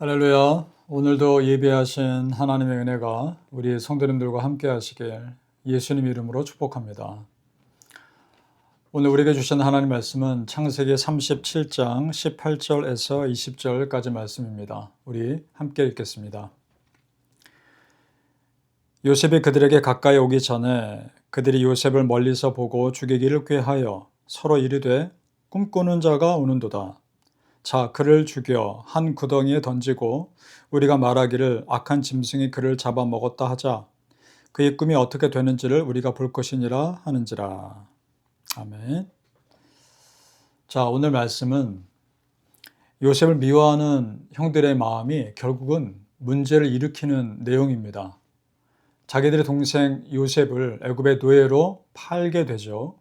할렐루야. 오늘도 예배하신 하나님의 은혜가 우리 성도님들과 함께 하시길 예수님 이름으로 축복합니다. 오늘 우리에게 주신 하나님 말씀은 창세기 37장 18절에서 20절까지 말씀입니다. 우리 함께 읽겠습니다. 요셉이 그들에게 가까이 오기 전에 그들이 요셉을 멀리서 보고 죽이기를 꾀하여 서로 이르되 꿈꾸는 자가 오는도다. 자, 그를 죽여 한 구덩이에 던지고 우리가 말하기를 악한 짐승이 그를 잡아먹었다 하자. 그의 꿈이 어떻게 되는지를 우리가 볼 것이니라 하는지라. 아멘. 자, 오늘 말씀은 요셉을 미워하는 형들의 마음이 결국은 문제를 일으키는 내용입니다. 자기들의 동생 요셉을 애굽의 노예로 팔게 되죠.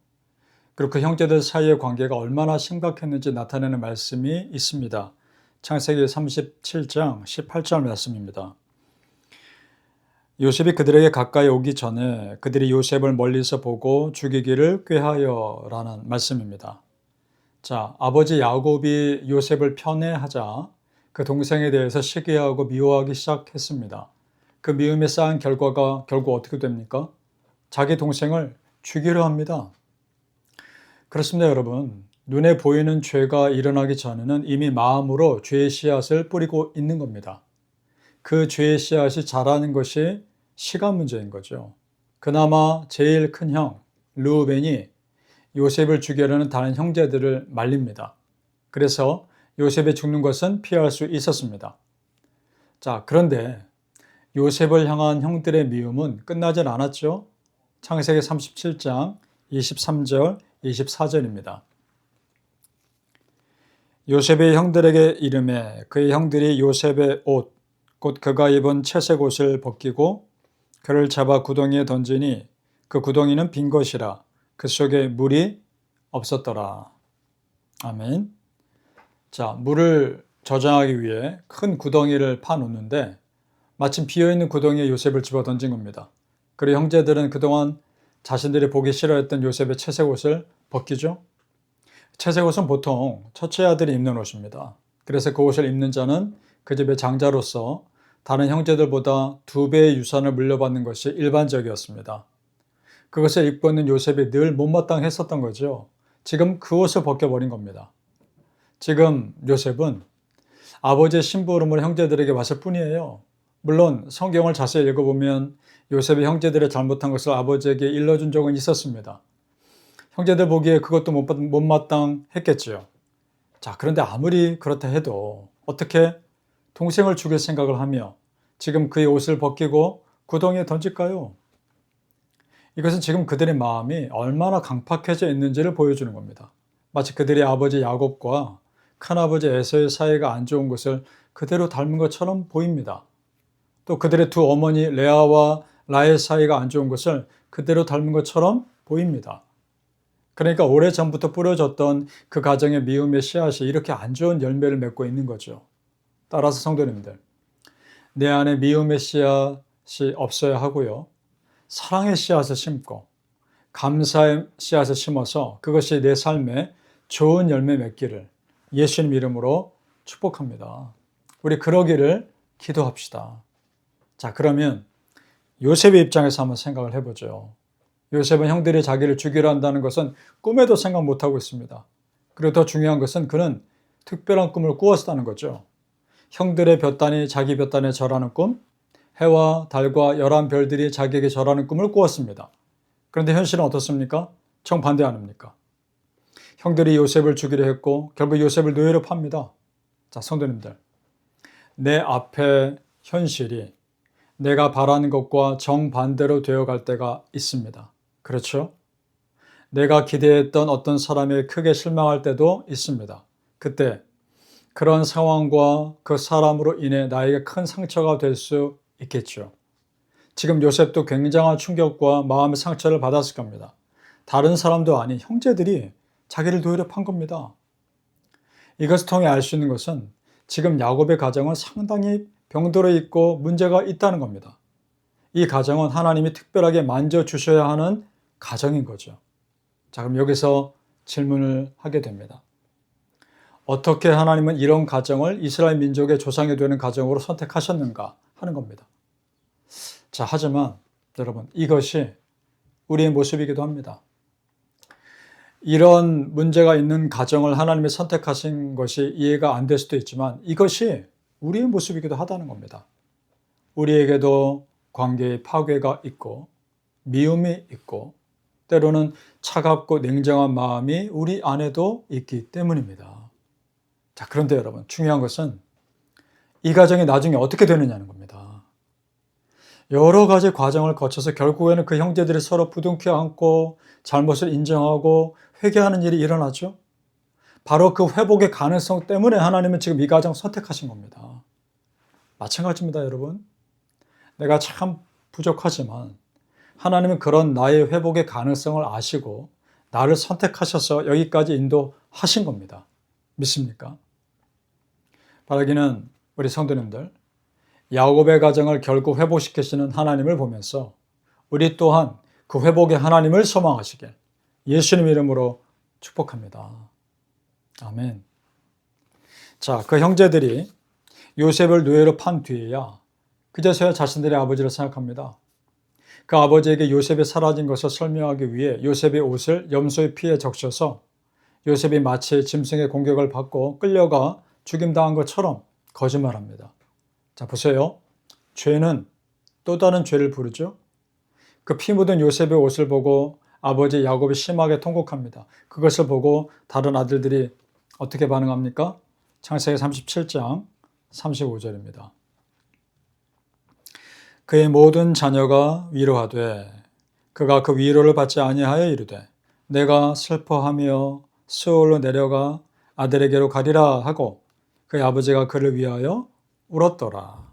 그리고 그 형제들 사이의 관계가 얼마나 심각했는지 나타내는 말씀이 있습니다. 창세기 37장 18절 말씀입니다. 요셉이 그들에게 가까이 오기 전에 그들이 요셉을 멀리서 보고 죽이기를 꾀하여 라는 말씀입니다. 자, 아버지 야곱이 요셉을 편애하자 그 동생에 대해서 시기하고 미워하기 시작했습니다. 그 미움에 쌓인 결과가 결국 어떻게 됩니까? 자기 동생을 죽이려 합니다. 그렇습니다, 여러분. 눈에 보이는 죄가 일어나기 전에는 이미 마음으로 죄의 씨앗을 뿌리고 있는 겁니다. 그 죄의 씨앗이 자라는 것이 시간 문제인 거죠. 그나마 제일 큰 형, 르우벤이 요셉을 죽이려는 다른 형제들을 말립니다. 그래서 요셉이 죽는 것은 피할 수 있었습니다. 자, 그런데 요셉을 향한 형들의 미움은 끝나질 않았죠. 창세기 37장 23절, 24절입니다. 요셉의 형들에게 이르매 그의 형들이 요셉의 옷, 곧 그가 입은 채색 옷을 벗기고 그를 잡아 구덩이에 던지니 그 구덩이는 빈 것이라 그 속에 물이 없었더라. 아멘. 자, 물을 저장하기 위해 큰 구덩이를 파놓는데 마침 비어있는 구덩이에 요셉을 집어 던진 겁니다. 그리고 형제들은 그동안 자신들이 보기 싫어했던 요셉의 채색 옷을 벗기죠. 채색 옷은 보통 첫째 아들이 입는 옷입니다. 그래서 그 옷을 입는 자는 그 집의 장자로서 다른 형제들보다 2배의 유산을 물려받는 것이 일반적이었습니다. 그것을 입고 있는 요셉이 늘 못마땅했었던 거죠. 지금 그 옷을 벗겨버린 겁니다. 지금 요셉은 아버지의 심부름을 형제들에게 왔을 뿐이에요. 물론 성경을 자세히 읽어보면 요셉의 형제들의 잘못한 것을 아버지에게 일러준 적은 있었습니다. 형제들 보기에 그것도 못마땅했겠지요. 자, 그런데 아무리 그렇다 해도 어떻게 동생을 죽일 생각을 하며 지금 그의 옷을 벗기고 구덩이에 던질까요? 이것은 지금 그들의 마음이 얼마나 강팍해져 있는지를 보여주는 겁니다. 마치 그들의 아버지 야곱과 큰아버지 에서의 사이가 안 좋은 것을 그대로 닮은 것처럼 보입니다. 또 그들의 두 어머니 레아와 라헬 사이가 안 좋은 것을 그대로 닮은 것처럼 보입니다. 그러니까 오래전부터 뿌려졌던 그 가정의 미움의 씨앗이 이렇게 안 좋은 열매를 맺고 있는 거죠. 따라서 성도님들, 내 안에 미움의 씨앗이 없어야 하고요. 사랑의 씨앗을 심고 감사의 씨앗을 심어서 그것이 내 삶에 좋은 열매 맺기를 예수님 이름으로 축복합니다. 우리 그러기를 기도합시다. 자, 그러면 요셉의 입장에서 한번 생각을 해보죠. 요셉은 형들이 자기를 죽이려 한다는 것은 꿈에도 생각 못하고 있습니다. 그리고 더 중요한 것은 그는 특별한 꿈을 꾸었다는 거죠. 형들의 볕단이 자기 볕단에 절하는 꿈, 해와 달과 11별들이 자기에게 절하는 꿈을 꾸었습니다. 그런데 현실은 어떻습니까? 정반대 아닙니까? 형들이 요셉을 죽이려 했고 결국 요셉을 노예로 팝니다. 자, 성도님들, 내 앞에 현실이 내가 바라는 것과 정반대로 되어갈 때가 있습니다. 그렇죠? 내가 기대했던 어떤 사람에 크게 실망할 때도 있습니다. 그때 그런 상황과 그 사람으로 인해 나에게 큰 상처가 될 수 있겠죠. 지금 요셉도 굉장한 충격과 마음의 상처를 받았을 겁니다. 다른 사람도 아닌 형제들이 자기를 노예로 판 겁니다. 이것을 통해 알 수 있는 것은 지금 야곱의 가정은 상당히 병들어 있고 문제가 있다는 겁니다. 이 가정은 하나님이 특별하게 만져주셔야 하는 가정인 거죠. 자, 그럼 여기서 질문을 하게 됩니다. 어떻게 하나님은 이런 가정을 이스라엘 민족의 조상이 되는 가정으로 선택하셨는가 하는 겁니다. 자, 하지만 여러분, 이것이 우리의 모습이기도 합니다. 이런 문제가 있는 가정을 하나님이 선택하신 것이 이해가 안 될 수도 있지만 이것이 우리의 모습이기도 하다는 겁니다. 우리에게도 관계의 파괴가 있고 미움이 있고 때로는 차갑고 냉정한 마음이 우리 안에도 있기 때문입니다. 자, 그런데 여러분, 중요한 것은 이 가정이 나중에 어떻게 되느냐는 겁니다. 여러 가지 과정을 거쳐서 결국에는 그 형제들이 서로 부둥켜 안고 잘못을 인정하고 회개하는 일이 일어나죠. 바로 그 회복의 가능성 때문에 하나님은 지금 이 가정 선택하신 겁니다. 마찬가지입니다, 여러분. 내가 참 부족하지만 하나님은 그런 나의 회복의 가능성을 아시고 나를 선택하셔서 여기까지 인도하신 겁니다. 믿습니까? 바라기는 우리 성도님들, 야곱의 가정을 결국 회복시키시는 하나님을 보면서 우리 또한 그 회복의 하나님을 소망하시길 예수님 이름으로 축복합니다. 아멘. 자, 그 형제들이 요셉을 노예로 판 뒤에야 그제서야 자신들의 아버지를 생각합니다. 그 아버지에게 요셉이 사라진 것을 설명하기 위해 요셉의 옷을 염소의 피에 적셔서 요셉이 마치 짐승의 공격을 받고 끌려가 죽임당한 것처럼 거짓말합니다. 자, 보세요. 죄는 또 다른 죄를 부르죠. 그 피 묻은 요셉의 옷을 보고 아버지 야곱이 심하게 통곡합니다. 그것을 보고 다른 아들들이 어떻게 반응합니까? 창세기 37장 35절입니다. 그의 모든 자녀가 위로하되 그가 그 위로를 받지 아니하여 이르되 내가 슬퍼하며 수월로 내려가 아들에게로 가리라 하고 그의 아버지가 그를 위하여 울었더라.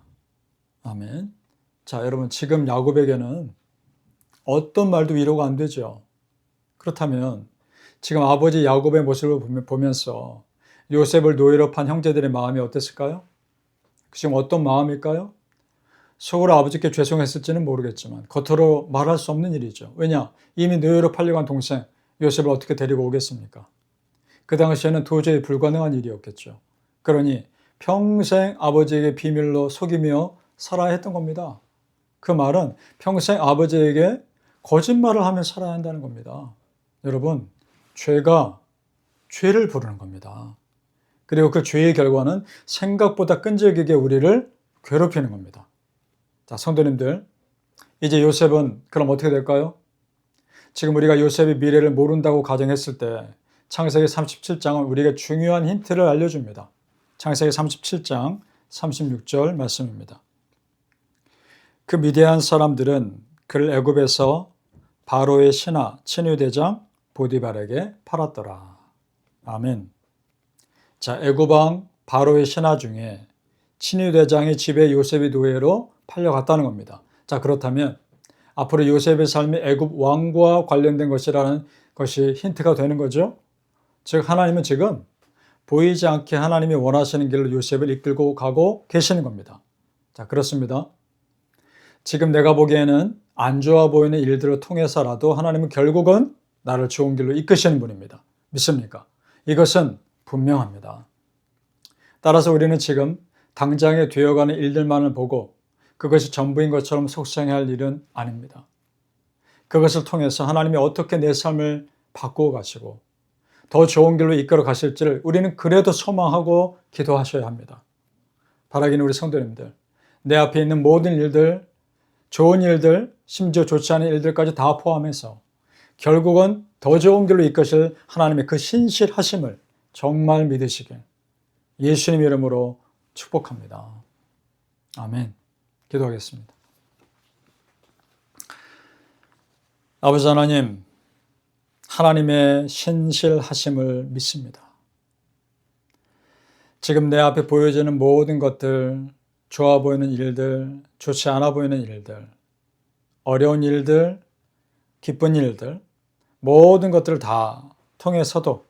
아멘. 자, 여러분, 지금 야곱에게는 어떤 말도 위로가 안 되죠. 그렇다면 지금 아버지 야곱의 모습을 보면서 요셉을 노예로 판 형제들의 마음이 어땠을까요? 지금 어떤 마음일까요? 속으로 아버지께 죄송했을지는 모르겠지만 겉으로 말할 수 없는 일이죠. 왜냐? 이미 노예로 팔려간 동생 요셉을 어떻게 데리고 오겠습니까? 그 당시에는 도저히 불가능한 일이었겠죠. 그러니 평생 아버지에게 비밀로 속이며 살아야 했던 겁니다. 그 말은 평생 아버지에게 거짓말을 하며 살아야 한다는 겁니다. 여러분, 죄가 죄를 부르는 겁니다. 그리고 그 죄의 결과는 생각보다 끈질기게 우리를 괴롭히는 겁니다. 자, 성도님들, 이제 요셉은 그럼 어떻게 될까요? 지금 우리가 요셉의 미래를 모른다고 가정했을 때 창세기 37장은 우리에게 중요한 힌트를 알려줍니다. 창세기 37장 36절 말씀입니다. 그 미디안 사람들은 그를 애굽에서 바로의 신하 친위대장 보디발에게 팔았더라. 아멘. 자, 애굽 왕 바로의 신하 중에 친위대장의 집에 요셉이 노예로 팔려갔다는 겁니다. 자, 그렇다면 앞으로 요셉의 삶이 애굽 왕과 관련된 것이라는 것이 힌트가 되는 거죠. 즉, 하나님은 지금 보이지 않게 하나님이 원하시는 길로 요셉을 이끌고 가고 계시는 겁니다. 자, 그렇습니다. 지금 내가 보기에는 안 좋아 보이는 일들을 통해서라도 하나님은 결국은 나를 좋은 길로 이끄시는 분입니다. 믿습니까? 이것은 분명합니다. 따라서 우리는 지금 당장에 되어가는 일들만을 보고 그것이 전부인 것처럼 속상해야 할 일은 아닙니다. 그것을 통해서 하나님이 어떻게 내 삶을 바꾸어 가시고 더 좋은 길로 이끌어 가실지를 우리는 그래도 소망하고 기도하셔야 합니다. 바라기는 우리 성도님들, 내 앞에 있는 모든 일들, 좋은 일들, 심지어 좋지 않은 일들까지 다 포함해서 결국은 더 좋은 길로 이끄실 하나님의 그 신실하심을 정말 믿으시길 예수님 이름으로 축복합니다. 아멘. 기도하겠습니다. 아버지 하나님, 하나님의 신실하심을 믿습니다. 지금 내 앞에 보여지는 모든 것들, 좋아 보이는 일들, 좋지 않아 보이는 일들, 어려운 일들, 기쁜 일들, 모든 것들을 다 통해서도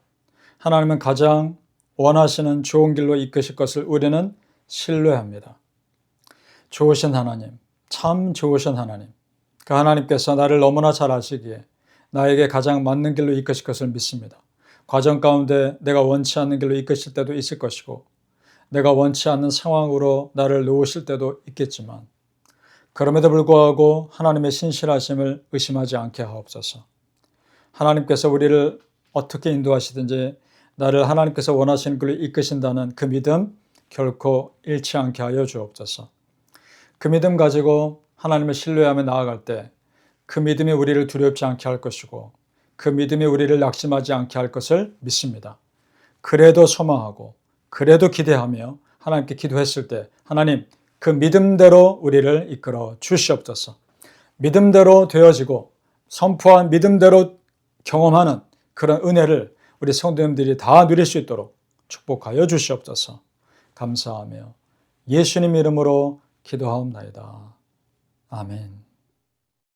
하나님은 가장 원하시는 좋은 길로 이끄실 것을 우리는 신뢰합니다. 좋으신 하나님, 참 좋으신 하나님, 그 하나님께서 나를 너무나 잘 아시기에 나에게 가장 맞는 길로 이끄실 것을 믿습니다. 과정 가운데 내가 원치 않는 길로 이끄실 때도 있을 것이고 내가 원치 않는 상황으로 나를 놓으실 때도 있겠지만 그럼에도 불구하고 하나님의 신실하심을 의심하지 않게 하옵소서. 하나님께서 우리를 어떻게 인도하시든지 나를 하나님께서 원하시는 길로 이끄신다는 그 믿음 결코 잃지 않게 하여 주옵소서. 그 믿음 가지고 하나님을 신뢰하며 나아갈 때 그 믿음이 우리를 두렵지 않게 할 것이고 그 믿음이 우리를 낙심하지 않게 할 것을 믿습니다. 그래도 소망하고 그래도 기대하며 하나님께 기도했을 때 하나님 그 믿음대로 우리를 이끌어 주시옵소서. 믿음대로 되어지고 선포한 믿음대로 경험하는 그런 은혜를 우리 성도님들이 다 누릴 수 있도록 축복하여 주시옵소서. 감사하며 예수님 이름으로 기도하옵나이다. 아멘.